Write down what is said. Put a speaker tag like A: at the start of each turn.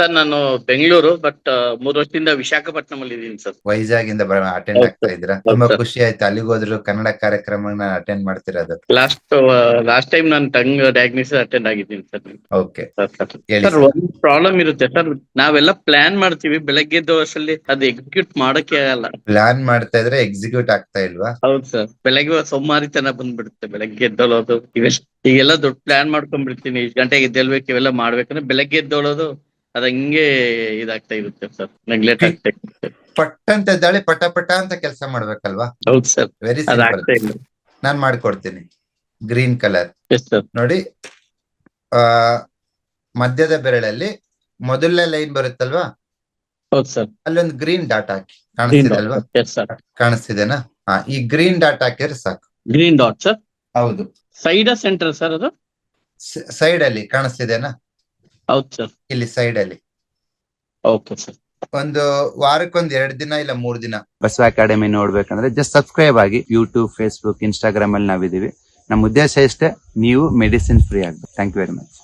A: Sir ನಾನು Bengaluru, but 3 ವರ್ಷದಿಂದ ವಿಶಾಖಪಟ್ಟಣಂ ಅಲ್ಲಿ ಇದೀನಿ ಸರ್.
B: ವೈಜಾಗ್ ಇಂದ ಅಟೆಂಡ್
A: ಹೌದು
B: ಆಗ್ತಾ
A: ಸರ್.
B: ಇದ್ದೀರಾ?
A: ಹೌದು
B: ತುಂಬಾ
A: ಸರ್.
B: ಖುಷಿ ಆಯ್ತು. ಅಲ್ಲಿಗೆ ಹೋದ್ರು ಕನ್ನಡ ಕಾರ್ಯಕ್ರಮನ ಅಟೆಂಡ್ ಮಾಡ್ತಿರೋದು.
A: ಲಾಸ್ಟ್ ಟೈಮ್ ನಾನು ಟಂಗ್ ಡಯಾಗ್ನೋಸಿಸ್ ಅಟೆಂಡ್ ಆಗಿದ್ದೀನಿ ಸರ್.
B: ಓಕೆ,
A: ಸರ್
B: ಹೇಳಿ
A: ಸರ್,
B: ಸರ್.
A: ಒಂದು ಪ್ರಾಬ್ಲಮ್ ಇರುತ್ತೆ ಸರ್. ನಾವೆಲ್ಲ ಪ್ಲಾನ್ ಮಾಡ್ತೀವಿ, ಬೆಳಗ್ಗೆ ವರ್ಷದಲ್ಲಿ ಅದು ಎಕ್ಸಿಕ್ಯೂಟ್ ಮಾಡಕ್ಕೆ ಆಗಲ್ಲ.
B: ಪ್ಲಾನ್ ಮಾಡ್ತಾ ಇದ್ರೆ ಎಕ್ಸಿಕ್ಯೂಟ್ ಆಗ್ತಾ ಇಲ್ವಾ?
A: ಹೌದು ಸರ್, ಬೆಳಗ್ಗೆ ಸೋಮಾರಿತನ ಬಂದ್ಬಿಡುತ್ತೆ. ಬೆಳಗ್ಗೆ ಎದ್ದೋಳೋದು ಈಗೆಲ್ಲ ದೊಡ್ಡ ಪ್ಲಾನ್ ಮಾಡ್ಕೊಂಡ್ಬಿಡ್ತೀನಿ, ಇಷ್ಟು ಗಂಟೆಗೆ ಎದ್ದೇಳ್ಬೇಕು, ಇವೆಲ್ಲ ಮಾಡ್ಬೇಕಂದ್ರೆ ಬೆಳಗ್ಗೆ ಎದ್ದೋಳೋದು ಅದ ಹಿಂಗೆ ಇದಾಗ್ತಾ ಇರುತ್ತೆ ಸರ್, ನೆಗ್ಲೆಕ್ಟ್ ಆಗ್ತಾ ಇರುತ್ತೆ.
B: ಪಟ್ ಅಂತ ಎದ್ದಾಳೆ ಪಟ ಪಟ ಅಂತ ಕೆಲಸ ಮಾಡ್ಬೇಕಲ್ವಾ?
A: ಹೌದು ಸರ್,
B: ವೆರಿ ಸಿಂಪಲ್.
A: ಅದಾಗ್ತಾ ಇಲ್ಲ.
B: ನಾನ್ ಮಾಡ್ಕೊಡ್ತೀನಿ. Green colour
A: yes sir.
B: ನೋಡಿ, ಮಧ್ಯದ ಬೆರಳಲ್ಲಿ ಮೊದಲನೇ ಲೈನ್ ಬರುತ್ತಲ್ವಾ,
A: ಹೌದು ಸರ್.
B: ಅಲ್ಲೊಂದು ಗ್ರೀನ್ ಡಾಟ್ ಹಾಕಿ. ಕಾಣಿಸ್ತಿದೆ ಅಲ್ವಾ?
A: Yes sir.
B: ಕಾಣಿಸ್ತಿದೆನಾ? ಈ ಗ್ರೀನ್ ಡಾಟ್ ಹಾಕಿದ್ರೆ ಸಾಕು.
A: Green dot sir?
B: ಹೌದು.
A: ಸೈಡ್ ಸೆಂಟರ್ ಸರ್ ಅದು?
B: ಸೈಡ್ ಅಲ್ಲಿ ಕಾಣಿಸ್ತಿದೆನಾ?
A: ಹೌದು ಸರ್.
B: ಇಲ್ಲಿ ಸೈಡ್ ಅಲ್ಲಿ.
A: Okay sir.
B: ಒಂದು ವಾರಕ್ಕೊಂದ್ 2 ದಿನ ಇಲ್ಲ 3 ದಿನ
C: ಬಸವ ಅಕಾಡೆಮಿ ನೋಡ್ಬೇಕಂದ್ರೆ ಜಸ್ಟ್ ಸಬ್ಸ್ಕ್ರೈಬ್ ಆಗಿ. ಯೂಟ್ಯೂಬ್, ಫೇಸ್ಬುಕ್, ಇನ್ಸ್ಟಾಗ್ರಾಮ್ ಅಲ್ಲಿ ನಾವಿದೀವಿ. ನಮ್ಮ ಉದ್ದೇಶ ಇಷ್ಟೇ, ನೀವು ಮೆಡಿಸಿನ್ ಫ್ರೀ ಆಗ್ಬೇಕು. Thank you very much.